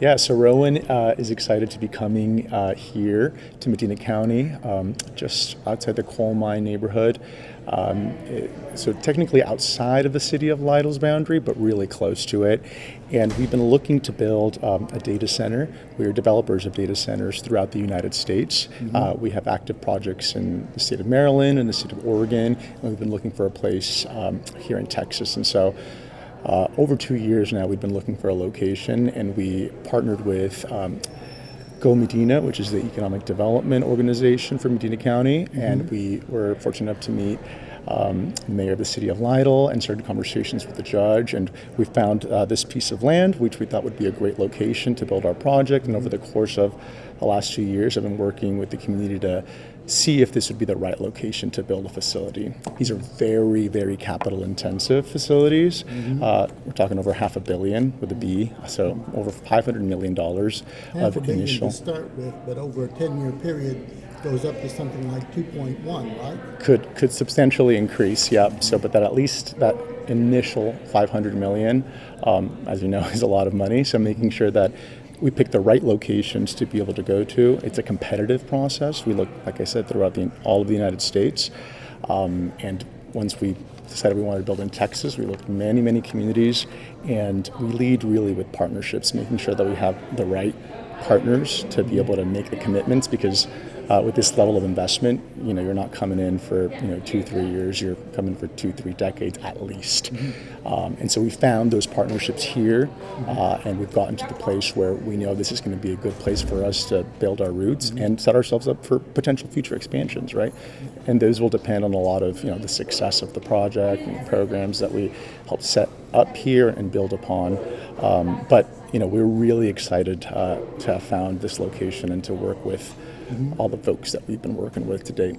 Yeah, so Rowan is excited to be coming here to Medina County, just outside the coal mine neighborhood. So technically outside of the city of Lytle's boundary, but really close to it. And we've been looking to build a data center. We are developers of data centers throughout the United States. We have active projects in the state of Maryland and the state of Oregon, and we've been looking for a place here in Texas. And so over 2 years now, we've been looking for a location, and we partnered with Go Medina, which is the economic development organization for Medina County, and we were fortunate enough to meet the mayor of the city of Lytle and started conversations with the judge, and we found this piece of land, which we thought would be a great location to build our project. And over the course of the last 2 years, I've been working with the community to see if this would be the right location to build a facility. These are very, very capital-intensive facilities. We're talking over $500 million with a B, so over $500 million of initial. To start with, but over a 10-year period goes up to something like 2.1, right? Could substantially increase, yeah. So, but that at least that initial 500 million, as you know, is a lot of money. So making sure that we pick the right locations to be able to go to. It's a competitive process. We look, like I said, throughout all of the United States. And once we decided we wanted to build in Texas, we looked at many, many communities, and we lead really with partnerships, making sure that we have the right partners to be able to make the commitments, because with this level of investment, you're not coming in for 2-3 years, you're coming for 2-3 decades at least. And so we found those partnerships here, and we've gotten to the place where we know this is going to be a good place for us to build our roots and set ourselves up for potential future expansions, right? And those will depend on a lot of the success of the project and the programs that we help set up here and build upon. But we're really excited to have found this location and to work with all the folks that we've been working with to date.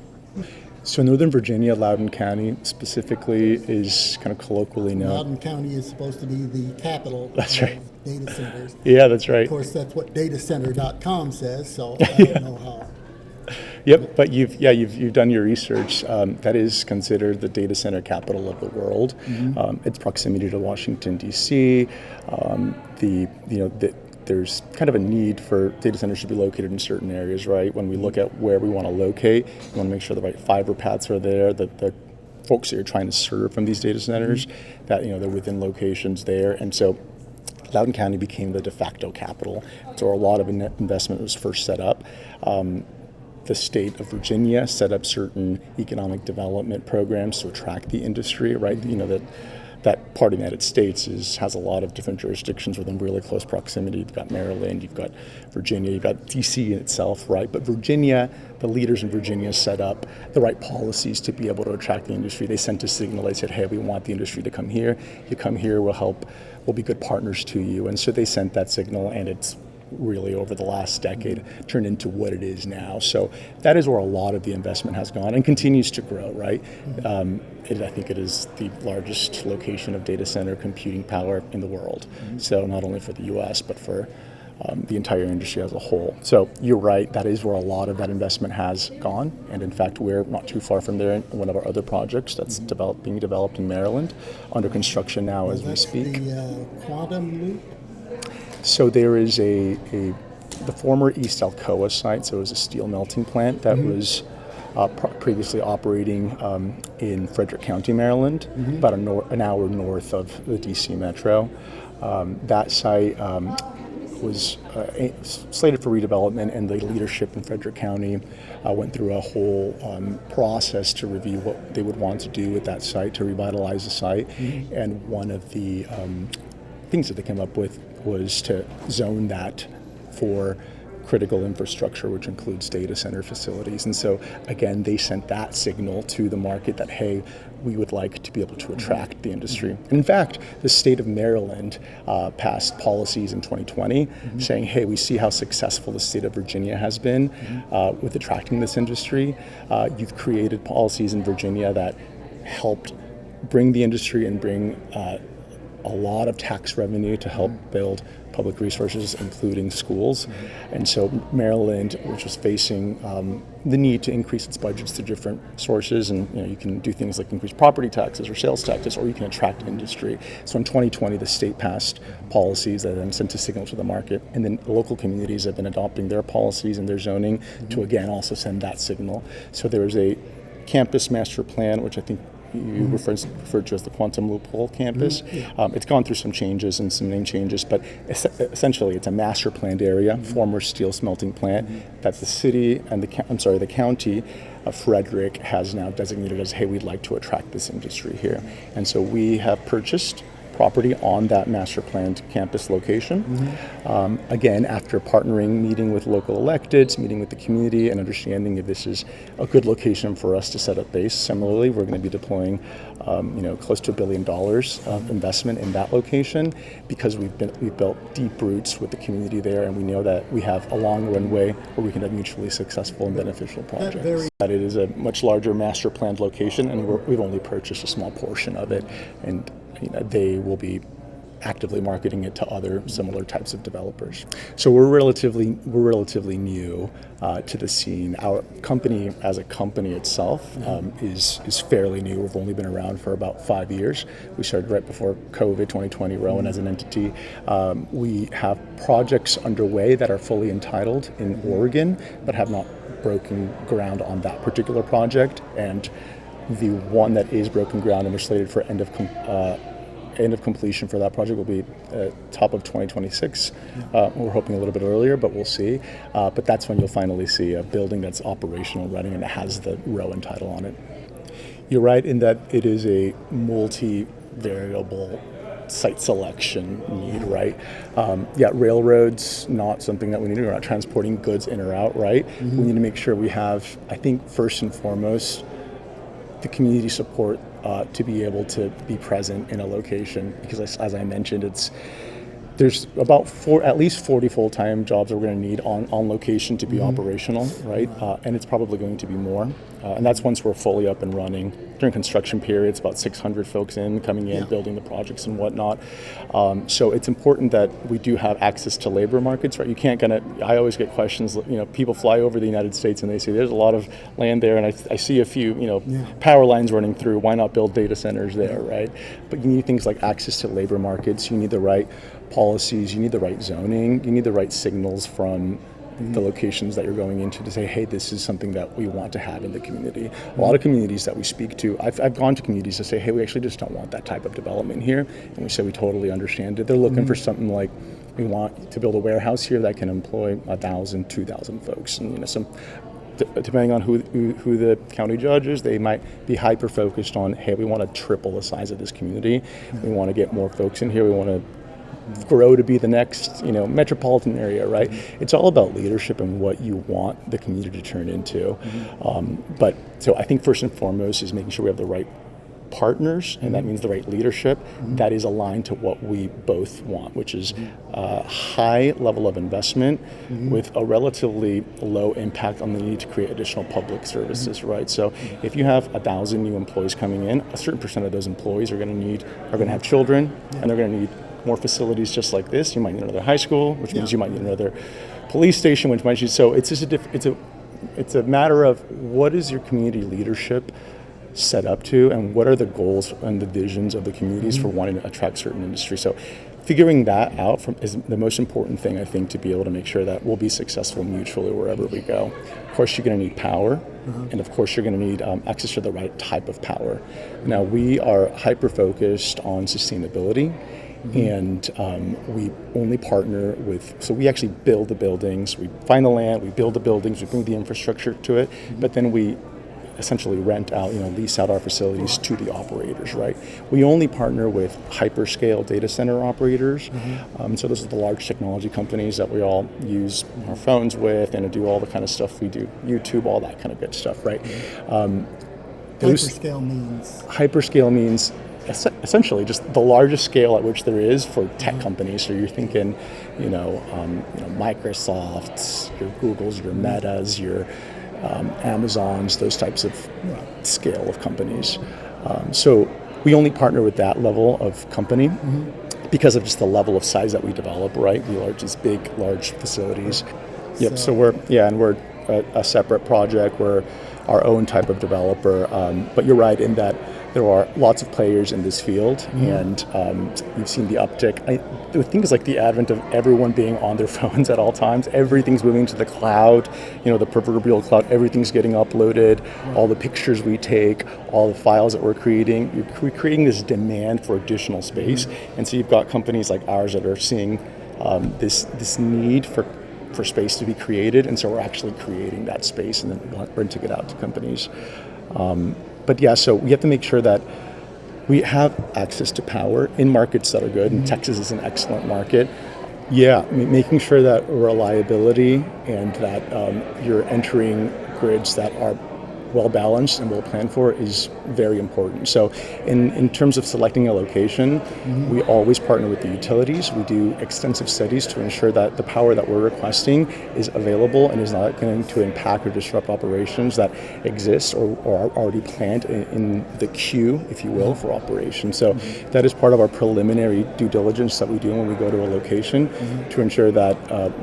So Northern Virginia, Loudoun County specifically, is kind of colloquially known. Loudoun County is supposed to be the capital That's right. of data centers. Yeah, that's right. Of course, that's what datacenter.com says, so I don't know how. Yep, but you've done your research. That is considered the data center capital of the world. Its proximity to Washington D.C. There's kind of a need for data centers to be located in certain areas, right? When we look at where we want to locate, we want to make sure the right fiber paths are there, that the folks that you're trying to serve from these data centers, that they're within locations there, and so Loudoun County became the de facto capital. So a lot of investment was first set up. The state of Virginia set up certain economic development programs to attract the industry, right? That part of the United States has a lot of different jurisdictions within really close proximity. You've got Maryland, you've got Virginia, you've got D.C. in itself, right? But Virginia, the leaders in Virginia set up the right policies to be able to attract the industry. They sent a signal. They said, hey, we want the industry to come here. You come here, we'll be good partners to you. And so they sent that signal, and it's really over the last decade turned into what it is now. So that is where a lot of the investment has gone and continues to grow, right? I think it is the largest location of data center computing power in the world. So not only for the U.S., but for the entire industry as a whole. So you're right, that is where a lot of that investment has gone. And in fact, we're not too far from there in one of our other projects that's being developed in Maryland, under construction now as we speak. The quantum loop? So there is the former East Alcoa site, so it was a steel melting plant that was previously operating in Frederick County, Maryland, about an hour north of the DC Metro. That site was slated for redevelopment, and the leadership in Frederick County went through a whole process to review what they would want to do with that site to revitalize the site. And one of the things that they came up with was to zone that for critical infrastructure, which includes data center facilities. And so, again, they sent that signal to the market that, hey, we would like to be able to attract the industry. And in fact, the state of Maryland passed policies in 2020 saying, hey, we see how successful the state of Virginia has been with attracting this industry. You've created policies in Virginia that helped bring the industry and bring a lot of tax revenue to help build public resources, including schools. And so Maryland, which was facing the need to increase its budgets to different sources, and you can do things like increase property taxes or sales taxes, or you can attract industry. So in 2020, the state passed policies that then sent a signal to the market, and then local communities have been adopting their policies and their zoning to again also send that signal. So there was a campus master plan, which I think you referred to as the Quantum Loophole campus. It's gone through some changes and some name changes, but essentially it's a master planned area, former steel smelting plant, that the city and the county of Frederick has now designated as, hey, we'd like to attract this industry here. And so we have purchased property on that master planned campus location. Again, after partnering, meeting with local electeds, meeting with the community, and understanding if this is a good location for us to set up base. Similarly, we're going to be deploying, close to $1 billion of investment in that location because we've built deep roots with the community there, and we know that we have a long runway where we can have mutually successful and beneficial projects. That it is a much larger master planned location, and we've only purchased a small portion of it, and they will be actively marketing it to other similar types of developers. So we're relatively new to the scene. Our company, as a company itself, is fairly new. We've only been around for about 5 years. We started right before COVID, 2020, Rowan as an entity. We have projects underway that are fully entitled in Oregon, but have not broken ground on that particular project. And the one that is broken ground and we're slated for end of completion for that project will be top of 2026. We're hoping a little bit earlier, but we'll see. But that's when you'll finally see a building that's operational, running, and it has the Rowan title on it. You're right in that it is a multi-variable site selection need, right? Railroads, not something that we need. We're not transporting goods in or out, right? We need to make sure we have, I think, first and foremost, the community support to be able to be present in a location, because as I mentioned, there's about at least 40 full-time jobs that we're going to need on location to be operational, right? And it's probably going to be more. And that's once we're fully up and running. During construction periods, about 600 folks coming in, building the projects and whatnot. So it's important that we do have access to labor markets, right? You can't I always get questions, people fly over the United States and they say there's a lot of land there, and I see a few, power lines running through. Why not build data centers there, right? But you need things like access to labor markets. You need the right policies, you need the right zoning, you need the right signals from the locations that you're going into to say, hey, this is something that we want to have in the community. A lot of communities that we speak to, I've gone to communities to say, hey, we actually just don't want that type of development here. And we say, we totally understand it. They're looking for something like, we want to build a warehouse here that can employ 1,000, 2,000 folks. And depending on who the county judge is, they might be hyper focused on, hey, we want to triple the size of this community. We want to get more folks in here. We want to grow to be the next, metropolitan area, right? It's all about leadership and what you want the community to turn into. So I think first and foremost is making sure we have the right partners, and that means the right leadership that is aligned to what we both want, which is a high level of investment with a relatively low impact on the need to create additional public services, right? So if you have 1,000 new employees coming in, a certain percent of those employees are going to have children, and they're going to need more facilities just like this. You might need another high school, which means you might need another police station, which might need, so it's just it's a matter of what is your community leadership set up to, and what are the goals and the visions of the communities for wanting to attract certain industries. So figuring that out is the most important thing, I think, to be able to make sure that we'll be successful mutually wherever we go. Of course, you're going to need power, and of course, you're going to need access to the right type of power. Now, we are hyper-focused on sustainability, and we only partner so we actually build the buildings, we find the land, we build the buildings, we bring the infrastructure to it, but then we essentially rent out, lease out our facilities to the operators, right? We only partner with hyperscale data center operators. So those are the large technology companies that we all use our phones with and do all the kind of stuff we do, YouTube, all that kind of good stuff, right? Hyperscale means essentially just the largest scale at which there is for tech companies. So you're thinking, Microsofts, your Googles, your Metas, your Amazons, those types of scale of companies. So we only partner with that level of company because of just the level of size that we develop, right? We are these big, large facilities. Yep. So we're a separate project. We're our own type of developer. But you're right in that there are lots of players in this field, and you've seen the uptick. With things like the advent of everyone being on their phones at all times, everything's moving to the cloud, the proverbial cloud, everything's getting uploaded, all the pictures we take, all the files that we're creating this demand for additional space. And so you've got companies like ours that are seeing this need for space to be created, and so we're actually creating that space and then renting it out to companies. But yeah, so we have to make sure that we have access to power in markets that are good, and Texas is an excellent market. Yeah, making sure that reliability and that you're entering grids that are well balanced and well planned for is very important. So in terms of selecting a location, we always partner with the utilities. We do extensive studies to ensure that the power that we're requesting is available and is not going to impact or disrupt operations that exist or are already planned in the queue, if you will, for operations. So that is part of our preliminary due diligence that we do when we go to a location to ensure that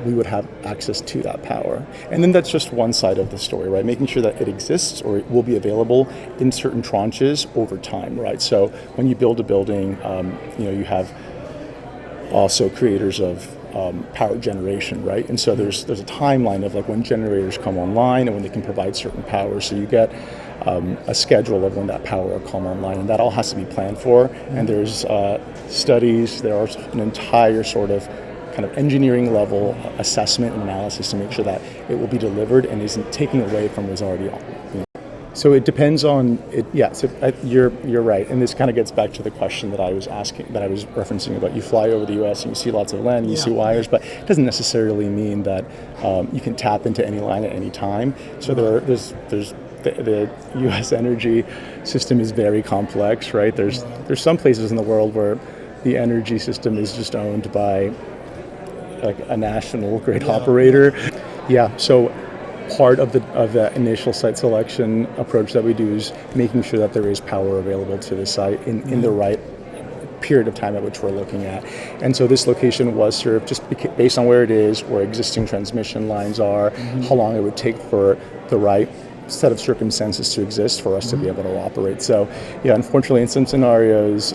we would have access to that power. And then that's just one side of the story, right? Making sure that it exists or it will be available in certain tranches over time, right? So when you build a building, you have also creators of power generation, right? And so there's a timeline of like when generators come online and when they can provide certain power. So you get a schedule of when that power will come online, and that all has to be planned for. And there's studies, there are an entire sort of kind of engineering level assessment and analysis to make sure that it will be delivered and isn't taking away from what's already on. So it depends on it. Yeah, so you're right, and this kind of gets back to the question that I was referencing about you fly over the U.S. and you see lots of land, and you see wires, but it doesn't necessarily mean that you can tap into any line at any time. So there's the U.S. energy system is very complex, right? There's some places in the world where the energy system is just owned by like a national grid operator. Yeah, so part of the initial site selection approach that we do is making sure that there is power available to the site in the right period of time at which we're looking at. And so this location was served just based on where it is, where existing transmission lines are, how long it would take for the right set of circumstances to exist for us to be able to operate. So yeah, unfortunately in some scenarios,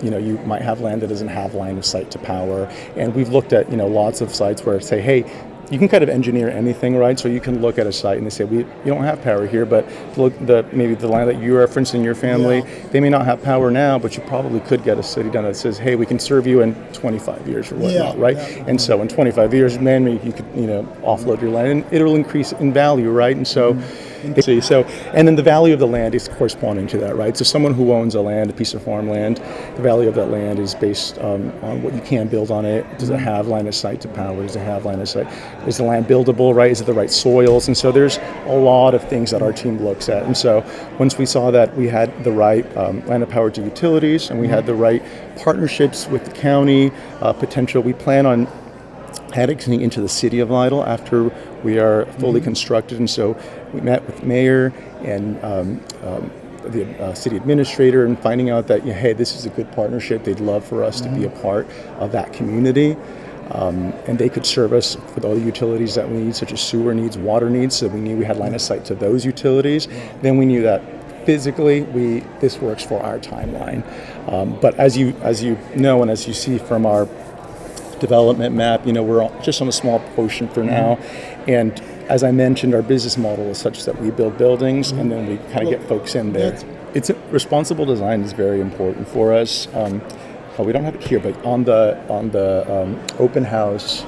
you might have land that doesn't have line of sight to power. And we've looked at, lots of sites where say, hey, you can kind of engineer anything, right? So you can look at a site and they say, you don't have power here, but look, maybe the land that you referenced in your family, they may not have power now, but you probably could get a study done that says, hey, we can serve you in 25 years or whatnot, right? And so in 25 years, man, you could, offload your land and it'll increase in value, right? And so, and then the value of the land is corresponding to that, right? So someone who owns a piece of farmland, the value of that land is based on what you can build on it. Does it have line of sight to power? Does it have line of sight? Is the land buildable, right? Is it the right soils? And so there's a lot of things that our team looks at. And so once we saw that we had the right line of power to utilities and we had the right partnerships with the county potential, we plan on annexing into the city of Lytle after we are fully constructed. And so we met with the mayor and the city administrator and finding out that, hey, this is a good partnership. They'd love for us to be a part of that community. And they could serve us with all the utilities that we need, such as sewer needs, water needs. So we knew we had line of sight to those utilities. Then we knew that physically this works for our timeline. But as you know, and as you see from our development map, we're just on a small portion for now. And as I mentioned, our business model is such that we build buildings and then we kind of get folks in there. Responsible design is very important for us. We don't have it here, but on the open house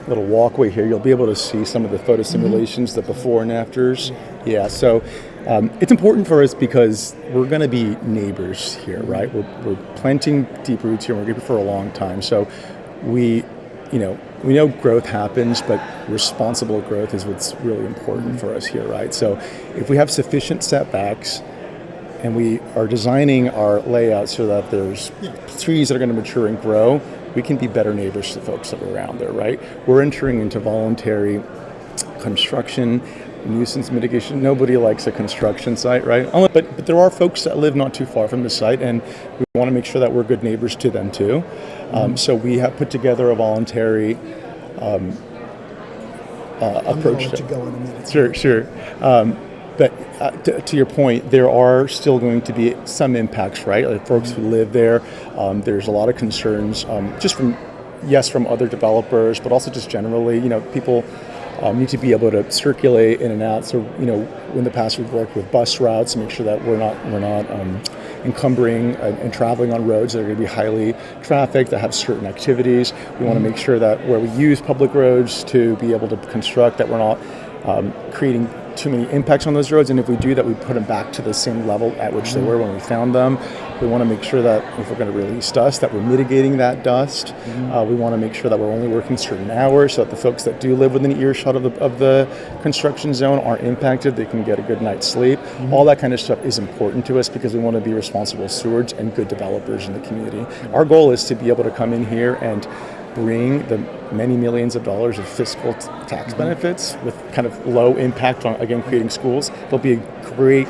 little walkway here, you'll be able to see some of the photo simulations, the before and afters. Yeah, so it's important for us because we're going to be neighbors here, right? We're planting deep roots here. We're going to be for a long time. So we know growth happens, but responsible growth is what's really important for us here, right? So if we have sufficient setbacks and we are designing our layout so that there's trees that are going to mature and grow, we can be better neighbors to folks that are around there, right? We're entering into voluntary construction. nuisance mitigation. Nobody likes a construction site, right? But there are folks that live not too far from the site, and we want to make sure that we're good neighbors to them too. So we have put together a voluntary approach. I'll let you go in a minute. Sure. But to your point, there are still going to be some impacts, right? Like folks who live there, there's a lot of concerns, just from other developers, but also just generally, people need to be able to circulate in and out. So, in the past we've worked with bus routes to make sure that we're not encumbering and traveling on roads that are going to be highly trafficked, that have certain activities. We want to make sure that where we use public roads to be able to construct, that we're not creating too many impacts on those roads, and if we do that, we put them back to the same level at which they were when we found them. We want to make sure that if we're going to release dust, that we're mitigating that dust. We want to make sure that we're only working certain hours so that the folks that do live within earshot of the construction zone aren't impacted. They can get a good night's sleep. All that kind of stuff is important to us because we want to be responsible stewards and good developers in the community. Our goal is to be able to come in here and bring the many millions of dollars of fiscal tax benefits with kind of low impact on, again, creating schools. It'll be a great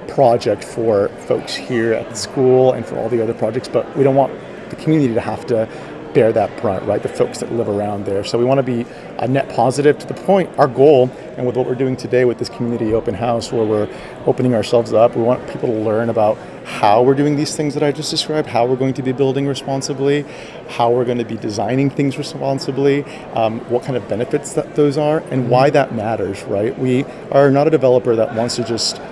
project for folks here at the school and for all the other projects, but we don't want the community to have to bear that brunt, right? The folks that live around there. So we want to be a net positive to the point. Our goal, and with what we're doing today with this community open house where we're opening ourselves up, we want people to learn about how we're doing these things that I just described, how we're going to be building responsibly, how we're going to be designing things responsibly, what kind of benefits that those are, and why that matters, right? We are not a developer that wants to just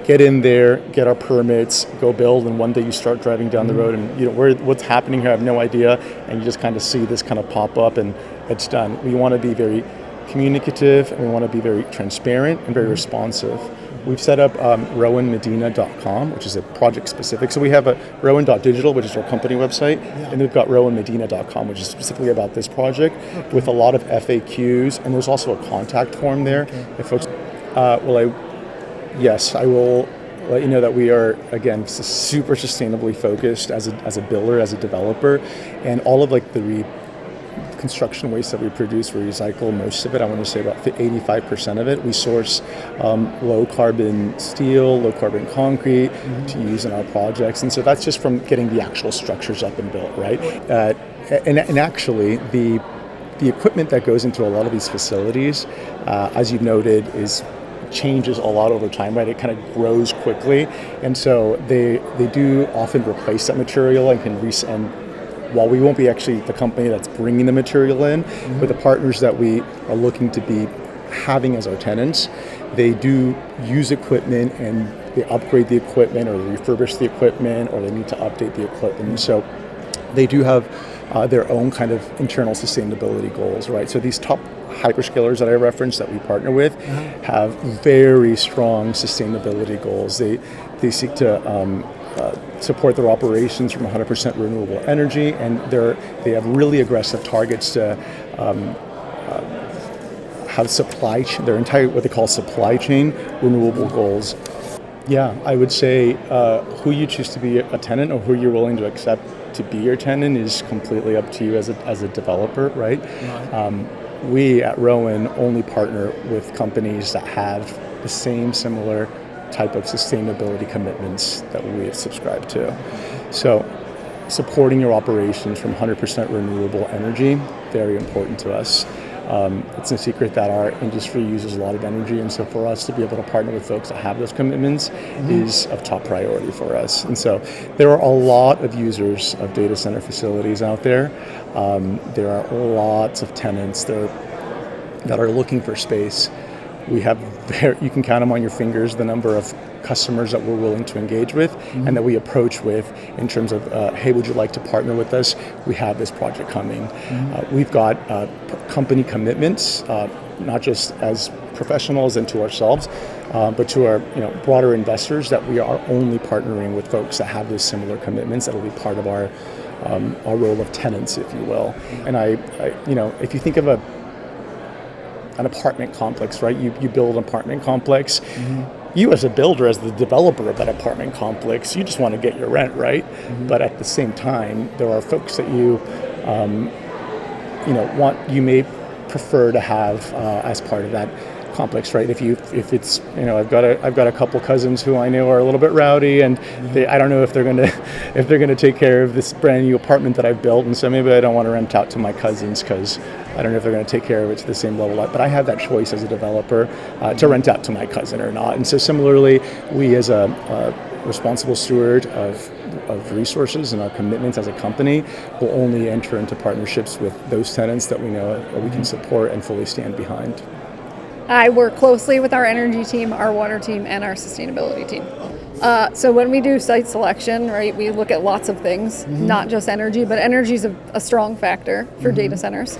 get in there, get our permits, go build, and one day you start driving down the road and what's happening here, I have no idea, and you just kind of see this kind of pop up and it's done. We want to be very communicative, and we want to be very transparent and very responsive. We've set up rowanmedina.com, which is a project specific. So we have a rowan.digital, which is our company website, and we've got rowanmedina.com, which is specifically about this project, with a lot of FAQs, and there's also a contact form there. If folks, yes, I will let you know that we are, again, super sustainably focused as a builder, as a developer, and all of the construction waste that we produce, we recycle most of it. I want to say about 85% of it. We source low carbon steel, low carbon concrete to use in our projects, and so that's just from getting the actual structures up and built, right? And actually, the equipment that goes into a lot of these facilities, as you've noted, changes a lot over time, right? It kind of grows quickly, and so they do often replace that material and and while we won't be actually the company that's bringing the material in, but the partners that we are looking to be having as our tenants, they do use equipment and they upgrade the equipment or they refurbish the equipment or they need to update the equipment. And so they do have their own kind of internal sustainability goals, right? So these top hyperscalers that I referenced that we partner with have very strong sustainability goals. They seek to support their operations from 100% renewable energy, and they have really aggressive targets to have their entire what they call supply chain renewable goals. Yeah, I would say who you choose to be a tenant or who you're willing to accept to be your tenant is completely up to you as a developer, right? We at Rowan only partner with companies that have the similar type of sustainability commitments that we have subscribed to. So supporting your operations from 100% renewable energy, very important to us. It's no secret that our industry uses a lot of energy, and so for us to be able to partner with folks that have those commitments is of top priority for us. And so there are a lot of users of data center facilities out there. There are lots of tenants that are looking for space. We have, you can count them on your fingers, the number of customers that we're willing to engage with and that we approach with in terms of, hey, would you like to partner with us? We have this project coming. We've got company commitments, not just as professionals and to ourselves, but to our broader investors, that we are only partnering with folks that have those similar commitments. That'll be part of our role of tenants, if you will. And I if you think of an apartment complex, right? You build an apartment complex. You as a builder, as the developer of that apartment complex, you just want to get your rent, right? But at the same time, there are folks that you may prefer to have as part of that complex, right? If it's, I've got a couple cousins who I know are a little bit rowdy, and I don't know if they're gonna take care of this brand new apartment that I've built, and so maybe I don't want to rent out to my cousins because I don't know if they're going to take care of it to the same level. But I have that choice as a developer to rent out to my cousin or not. And so similarly, we as a responsible steward of resources and our commitments as a company will only enter into partnerships with those tenants that we know we can support and fully stand behind. I work closely with our energy team, our water team, and our sustainability team. So when we do site selection, right, we look at lots of things, not just energy, but energy is a strong factor for data centers.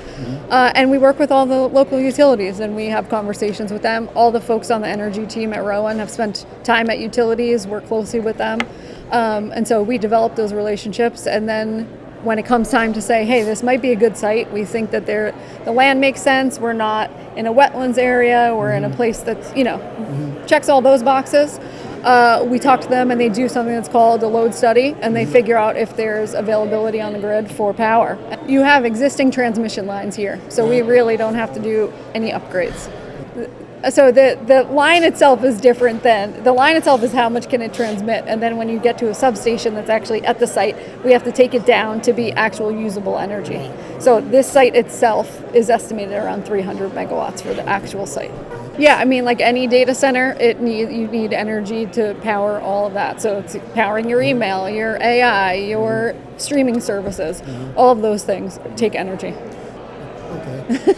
And we work with all the local utilities, and we have conversations with them. All the folks on the energy team at Rowan have spent time at utilities, work closely with them. And so we develop those relationships, and then when it comes time to say, hey, this might be a good site, we think that the land makes sense, we're not in a wetlands area, we're in a place that's, checks all those boxes. We talk to them, and they do something that's called a load study, and they figure out if there's availability on the grid for power. You have existing transmission lines here, so we really don't have to do any upgrades. So the line itself is different the line itself is how much can it transmit, and then when you get to a substation that's actually at the site, we have to take it down to be actual usable energy. So this site itself is estimated around 300 megawatts for the actual site. Yeah, I mean, like any data center, you need energy to power all of that. So it's powering your email, your AI, your streaming services. All of those things take energy. Okay.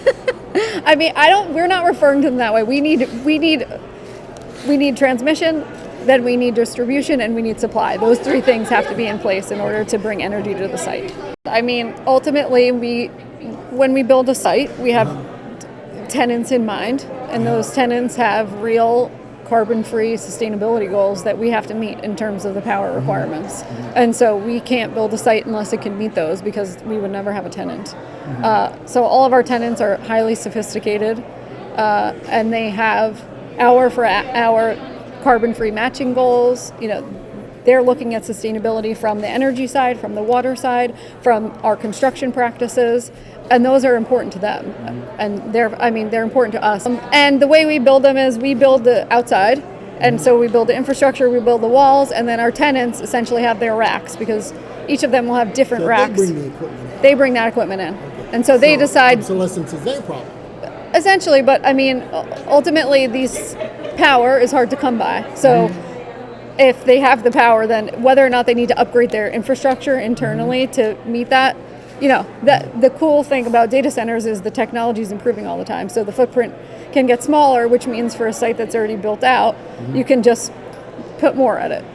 I mean, we're not referring to them that way. We need transmission, then we need distribution, and we need supply. Those three things have to be in place in order to bring energy to the site. I mean, ultimately, when we build a site, we have tenants in mind, and those tenants have real carbon-free sustainability goals that we have to meet in terms of the power requirements. And so we can't build a site unless it can meet those, because we would never have a tenant. So all of our tenants are highly sophisticated, and they have hour for hour carbon-free matching goals. They're looking at sustainability from the energy side, from the water side, from our construction practices, and those are important to them. And they're important to us. And the way we build them is we build the outside, and so we build the infrastructure, we build the walls, and then our tenants essentially have their racks, because each of them will have different racks. They bring the equipment in. They bring that equipment in. Okay. And so they decide. Obsolescence is their problem. Essentially, but I mean, ultimately, these power is hard to come by. So if they have the power, then whether or not they need to upgrade their infrastructure internally to meet that, the cool thing about data centers is the technology is improving all the time. So the footprint can get smaller, which means for a site that's already built out, you can just put more at it.